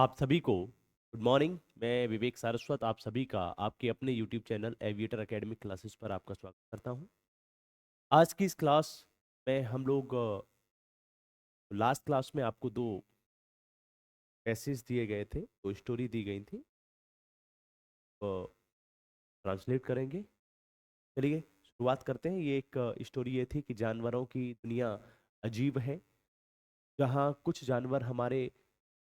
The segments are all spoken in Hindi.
आप सभी को गुड मॉर्निंग। मैं विवेक सारस्वत आप सभी का आपके अपने YouTube channel aviator academic classes पर आपका स्वागत करता हूं। आज की इस क्लास में हम लोग लास्ट क्लास में आपको दो पैसेज दिए गए थे, दो स्टोरी दी गई थी, ट्रांसलेट करेंगे। चलिए शुरुआत करते हैं। ये एक स्टोरी ये थी कि जानवरों की दुनिया अजीब है। जहाँ कुछ जानवर हमारे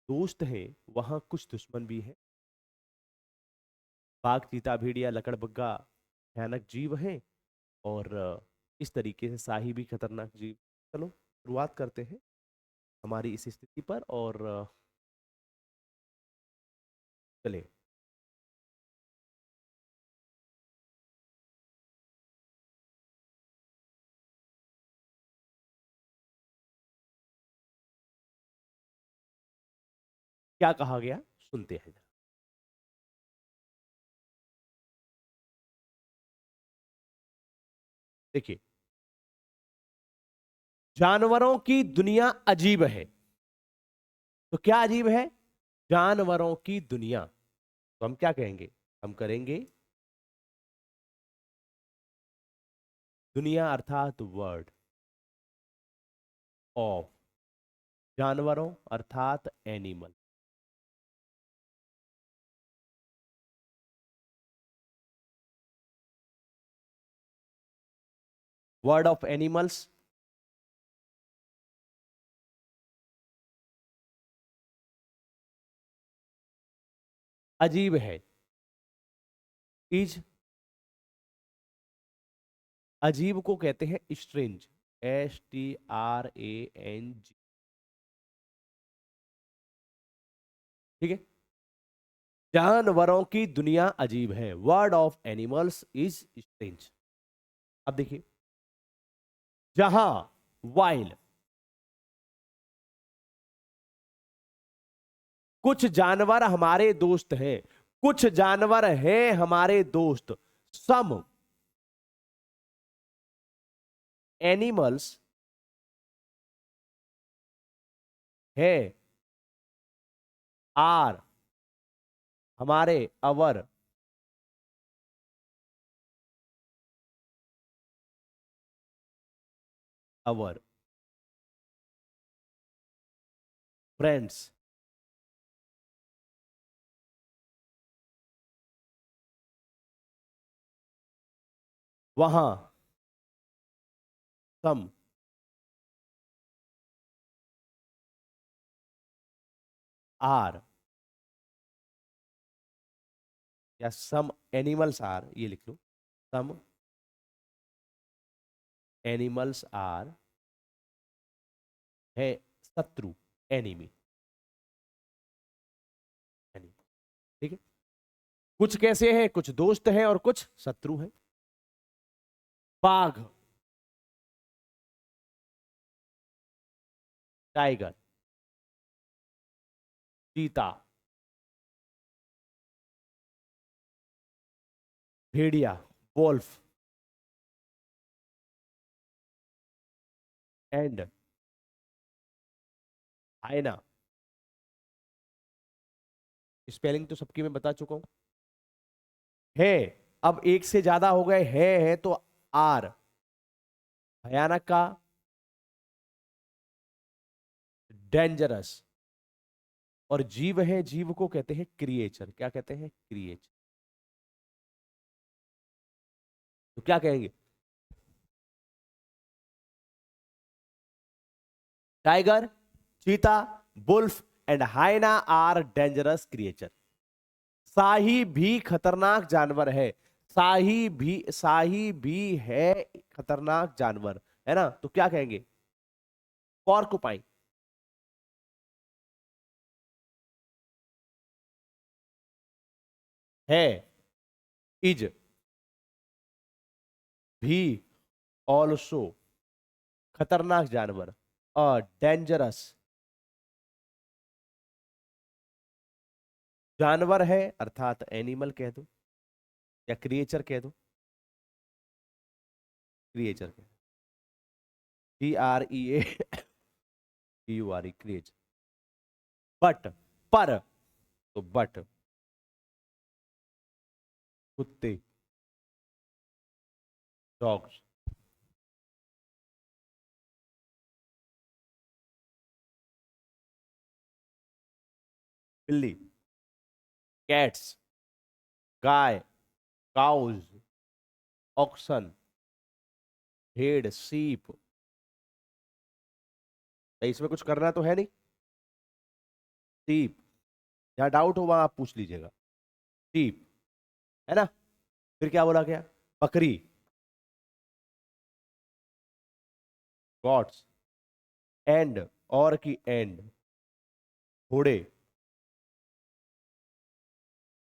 दोस्त हैं वहाँ कुछ दुश्मन भी हैं। बाघ, चीता, भेड़िया, लकड़बग्गा भयानक जीव हैं और इस तरीके से शाही भी खतरनाक जीव। चलो शुरुआत करते हैं हमारी इस स्थिति पर और चले। क्या कहा गया सुनते हैं जरा। देखिए, जानवरों की दुनिया अजीब है। तो क्या अजीब है? जानवरों की दुनिया। तो हम क्या कहेंगे? हम करेंगे दुनिया अर्थात वर्ड ऑफ, जानवरों अर्थात एनिमल। Word of animals. अजीब है, इज, अजीब को कहते हैं स्ट्रेंज, STRANG। ठीक है, जानवरों की दुनिया अजीब है, word of animals is strange. अब देखिए, जहां वाइल्ड कुछ जानवर हमारे दोस्त हैं, कुछ जानवर हैं हमारे दोस्त, सम एनिमल्स है, आर हमारे, अवर अवर फ्रेंड्स। वहां सम आर या सम एनिमल्स आर, ये लिख लो, सम एनिमल्स आर है शत्रु, एनिमी। ठीक है, कुछ कैसे हैं, कुछ दोस्त हैं और कुछ शत्रु हैं। बाघ, टाइगर, चीता, भेड़िया, वोल्फ एंड हाइना। स्पेलिंग तो सबकी मैं बता चुका हूं। है, अब एक से ज्यादा हो गए है तो आर भयानक का, डेंजरस, और जीव है, जीव को कहते हैं क्रिएचर। क्या कहते हैं? क्रिएचर। तो क्या कहेंगे? Tiger, cheetah, wolf and hyena are dangerous creature. शाही भी खतरनाक जानवर है, शाही भी है खतरनाक जानवर, है ना? तो क्या कहेंगे? पॉर्कुपाइन है, इज भी ऑल्सो खतरनाक जानवर, डेंजरस जानवर है अर्थात एनिमल कह दो या क्रिएचर कह दो, क्रिएचर कह दो, CREATURE, क्रिएचर। बट, पर तो बट, कुत्ते, डॉग्स, बिल्ली, कैट्स, गाय, काउज, ऑक्सन, भेड़, सीप। तो इसमें कुछ करना तो है नहीं। सीप, जहां डाउट हो वहां आप पूछ लीजिएगा। सीप, है ना। फिर क्या बोला गया? बकरी, गॉट्स, एंड, और की एंड, घोड़े,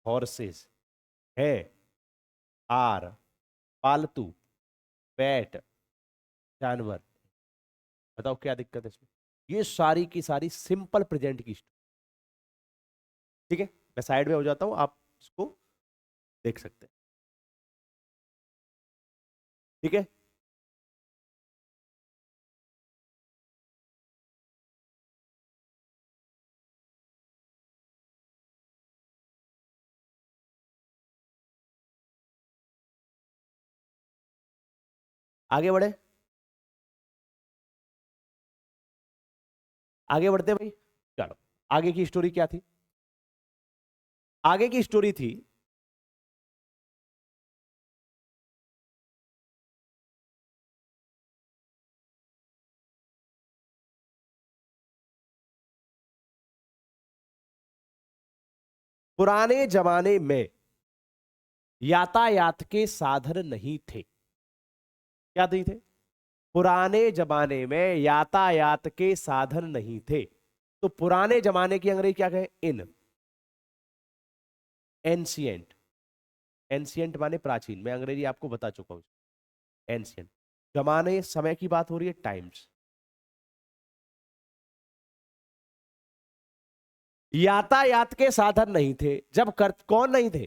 हॉर्सेस, है, आर, पालतू, पेट, जानवर। बताओ क्या दिक्कत है इसमें? ये सारी की सारी सिंपल प्रेजेंट की स्टोरी। ठीक है, मैं साइड में हो जाता हूं, आप इसको देख सकते हैं। ठीक है, आगे बढ़े। आगे बढ़ते हैं भाई। चलो, आगे की स्टोरी क्या थी? आगे की स्टोरी थी, पुराने जमाने में यातायात के साधन नहीं थे। क्या नहीं थे? पुराने जमाने में यातायात के साधन नहीं थे। तो पुराने जमाने की अंग्रेजी क्या कहें? In ancient. एंशियंट माने प्राचीन, मैं अंग्रेजी आपको बता चुका हूं। एंशियंट, जमाने समय की बात हो रही है, टाइम्स। यातायात के साधन नहीं थे जब कौन नहीं थे?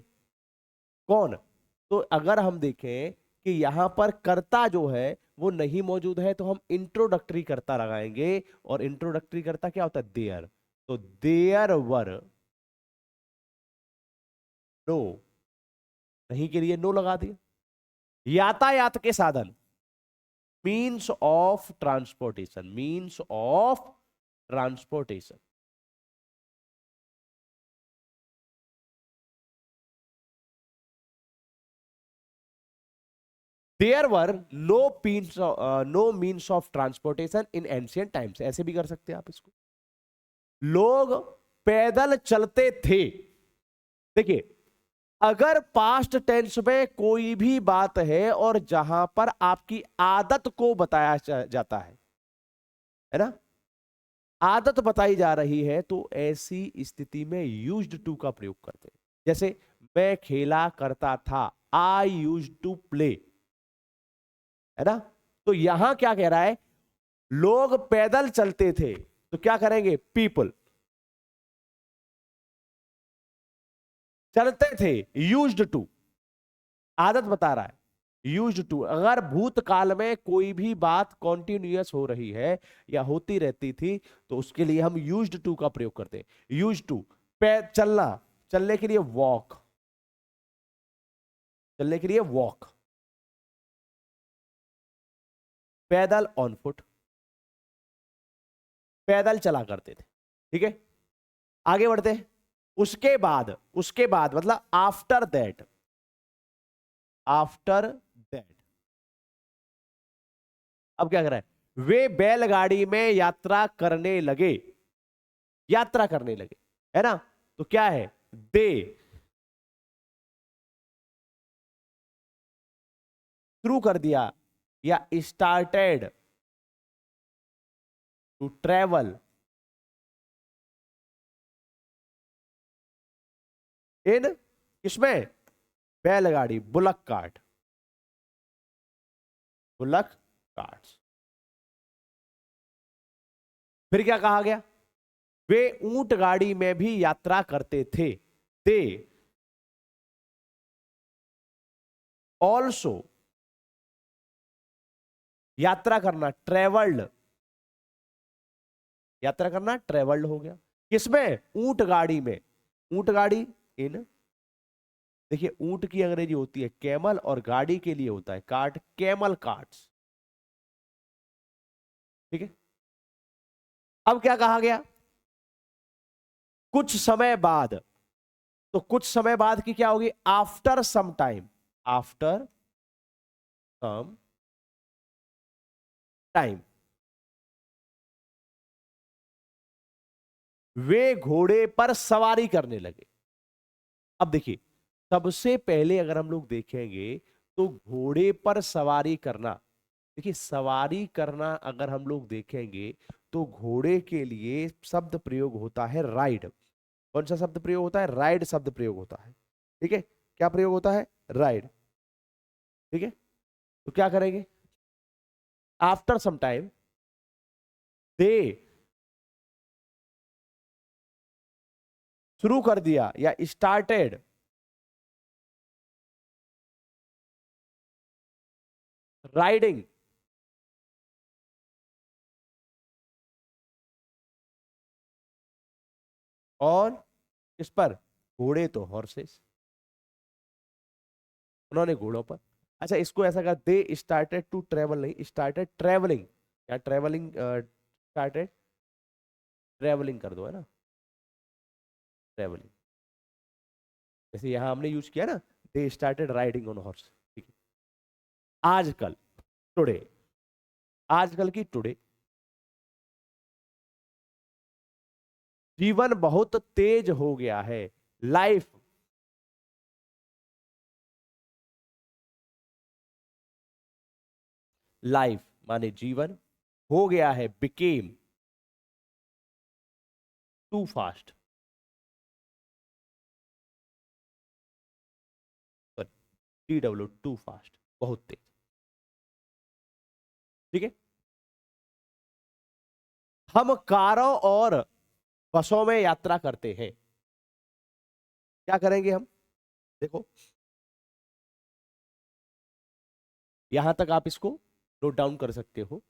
कौन? तो अगर हम देखें कि यहां पर कर्ता जो है वो नहीं मौजूद है, तो हम इंट्रोडक्टरी कर्ता लगाएंगे। और इंट्रोडक्टरी कर्ता क्या होता है? देयर। तो देयर वर नो, नहीं के लिए नो लगा दिया। यातायात के साधन, means of transportation, means of transportation. There were no means of transportation in ancient times, ऐसे भी कर सकते हैं आप इसको। लोग पैदल चलते थे। देखिए, अगर पास्ट टेंस में कोई भी बात है और जहां पर आपकी आदत को बताया जाता है ना, आदत बताई जा रही है, तो ऐसी स्थिति में यूज्ड टू का प्रयोग करते हैं। जैसे मैं खेला करता था, आई यूज टू प्ले, है ना। तो यहां क्या कह रहा है? लोग पैदल चलते थे, तो क्या करेंगे? पीपल चलते थे, यूज्ड टू, आदत बता रहा है। यूज्ड टू, अगर भूतकाल में कोई भी बात कॉन्टिन्यूअस हो रही है या होती रहती थी, तो उसके लिए हम यूज्ड टू का प्रयोग करते हैं। यूज्ड टू, चलना, चलने के लिए वॉक, चलने के लिए वॉक, पैदल ऑन फुट, पैदल चला करते थे। ठीक है, आगे बढ़ते हैं। उसके बाद मतलब आफ्टर दैट, आफ्टर दैट, अब क्या कर रहा है? वे बैलगाड़ी में यात्रा करने लगे, यात्रा करने लगे, है ना। तो क्या है? दे शुरू कर दिया, या स्टार्टेड टू ट्रेवल इन, किसमें? बैलगाड़ी, बुलक कार्ट, बुलक कार्ट। फिर क्या कहा गया? वे ऊंट गाड़ी में भी यात्रा करते थे। दे ऑल्सो, यात्रा करना, ट्रेवल्ड, यात्रा करना ट्रेवल्ड हो गया, किसमें? ऊंट गाड़ी में। ऊंट गाड़ी इन, देखिए ऊंट की अंग्रेजी होती है कैमल और गाड़ी के लिए होता है कार्ट, कैमल कार्ट्स। ठीक है। अब क्या कहा गया, कुछ समय बाद, तो कुछ समय बाद की क्या होगी, after some time, after some time वे घोड़े पर सवारी करने लगे। अब देखिए, सबसे पहले अगर हम लोग देखेंगे तो घोड़े पर सवारी करना, देखिए सवारी करना अगर हम लोग देखेंगे तो घोड़े के लिए शब्द प्रयोग होता है राइड। कौन सा शब्द प्रयोग होता है, राइड शब्द प्रयोग होता है। ठीक है, क्या प्रयोग होता है, राइड। ठीक है, तो क्या करेंगे, आफ्टर सम टाइम दे, शुरू कर दिया या स्टार्टेड राइडिंग और किस पर, घोड़े तो हॉर्सेस, उन्होंने घोड़ों पर। अच्छा इसको ऐसा कर, दे स्टार्टेड टू ट्रेवल, नहीं स्टार्टेड ट्रेवलिंग, या ट्रेवलिंग, स्टार्टेड ट्रेवलिंग कर दो, है ना, ट्रेवलिंग। जैसे यहां हमने यूज किया ना, they started riding on horse. ठीक है, आजकल, टुडे, आजकल की टुडे, जीवन बहुत तेज हो गया है, लाइफ, लाइफ माने जीवन, हो गया है, became too fast, T W two fast, बहुत तेज। ठीक है, हम कारों और बसों में यात्रा करते हैं, क्या करेंगे हम, देखो यहां तक आप इसको नोट डाउन कर सकते हो।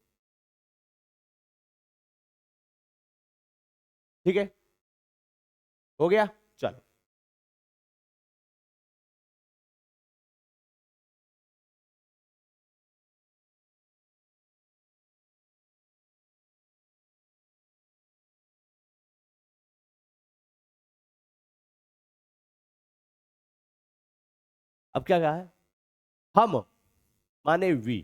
ठीक है, हो गया, चलो अब क्या कहा है, हम माने वी,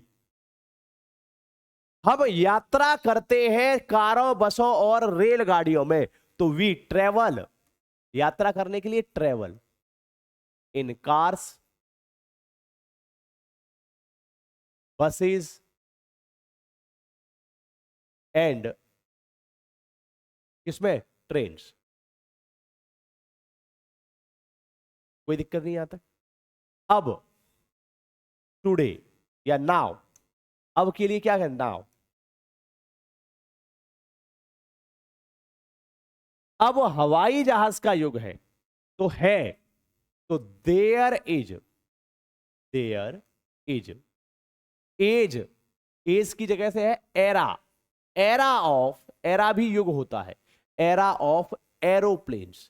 हम यात्रा करते हैं कारों बसों और रेलगाड़ियों में, तो वी ट्रेवल, यात्रा करने के लिए travel in cars, buses and, किसमें, ट्रेन्स। कोई दिक्कत नहीं आता। अब टुडे या नाउ, अब के लिए क्या है, नाउ, अब हवाई जहाज का युग है, तो है, तो there is, there is, age, age की जगह से है एरा, एरा ऑफ, एरा भी युग होता है, एरा ऑफ एरोप्लेन्स।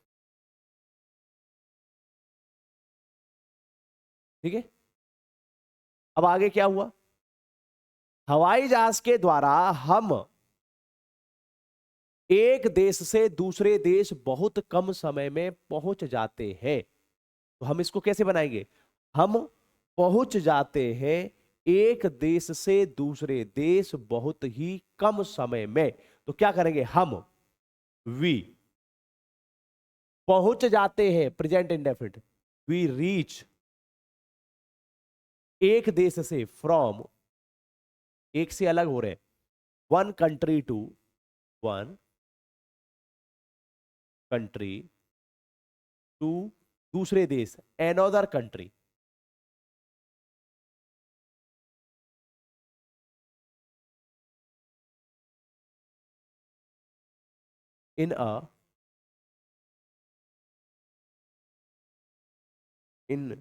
ठीक है, अब आगे क्या हुआ, हवाई जहाज के द्वारा हम एक देश से दूसरे देश बहुत कम समय में पहुंच जाते हैं, तो हम इसको कैसे बनाएंगे, हम पहुंच जाते हैं एक देश से दूसरे देश बहुत ही कम समय में, तो क्या करेंगे हम, वी, पहुंच जाते हैं प्रेजेंट इंडेफिनिट, वी रीच, एक देश से, फ्रॉम, एक से अलग हो रहे, one country to, one country to, दूसरे देश, another country. In a, in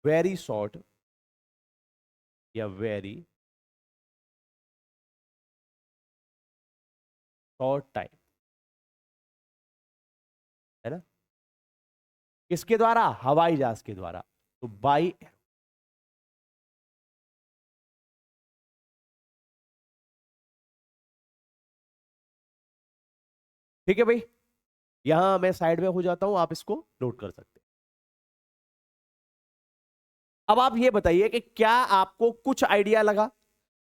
very short या वेरी शॉर्ट टाइम, है ना, किसके द्वारा? हवाई जहाज के द्वारा। तो बाई, ठीक है भाई, यहां मैं साइड में हो जाता हूं, आप इसको नोट कर सकते हैं। अब आप ये बताइए कि क्या आपको कुछ आइडिया लगा?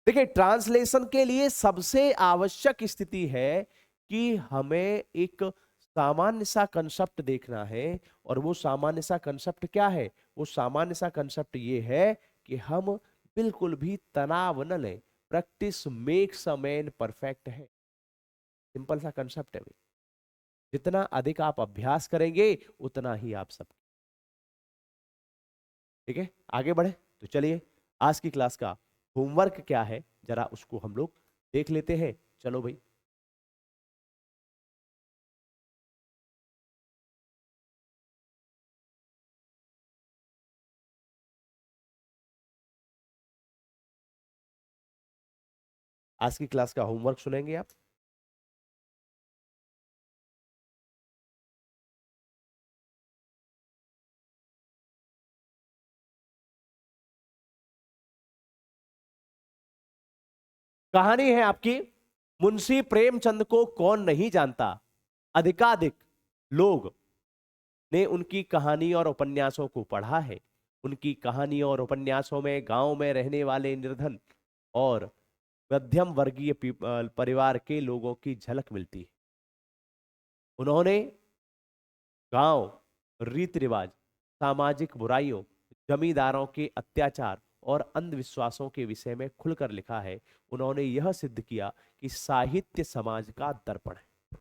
देखिए, ट्रांसलेशन के लिए सबसे आवश्यक स्थिति है कि हमें एक सामान्य सा कंसेप्ट देखना है। और वो सामान्य सा कंसेप्ट क्या है? वो सामान्य सा कंसेप्ट ये है कि हम बिल्कुल भी तनाव न लें। Practice makes a man perfect है। सिंपल सा कंसेप्ट है भाई। जितना अधिक आप अभ्यास करेंगे उतना ही आप सब, ठीक है, आगे बढ़े। तो चलिए, आज की क्लास का होमवर्क क्या है जरा उसको हम लोग देख लेते हैं। चलो भाई, आज की क्लास का होमवर्क सुनेंगे आप। कहानी है आपकी, मुंशी प्रेमचंद को कौन नहीं जानता। अधिकाधिक लोग ने उनकी कहानी और उपन्यासों को पढ़ा है। उनकी कहानी और उपन्यासों में गांव में रहने वाले निर्धन और मध्यम वर्गीय परिवार के लोगों की झलक मिलती है। उन्होंने गांव, रीति रिवाज, सामाजिक बुराइयों, जमींदारों के अत्याचार और अंधविश्वासों के विषय में खुलकर लिखा है। उन्होंने यह सिद्ध किया कि साहित्य समाज का दर्पण है।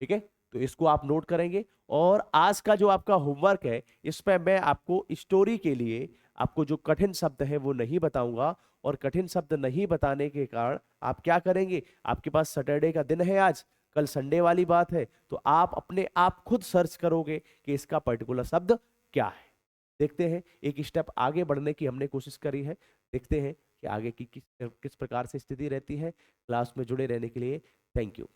ठीक है, तो इसको आप नोट करेंगे। और आज का जो आपका होमवर्क है, इसमें मैं आपको स्टोरी के लिए आपको जो कठिन शब्द है वो नहीं बताऊंगा। और कठिन शब्द नहीं बताने के कारण आप क्या करेंगे, आपके पास सैटरडे का दिन है आज, कल संडे वाली बात है, तो आप अपने आप खुद सर्च करोगे कि इसका पर्टिकुलर शब्द क्या है। देखते हैं, एक स्टेप आगे बढ़ने की हमने कोशिश करी है। देखते हैं कि आगे की किस किस प्रकार से स्थिति रहती है। क्लास में जुड़े रहने के लिए थैंक यू।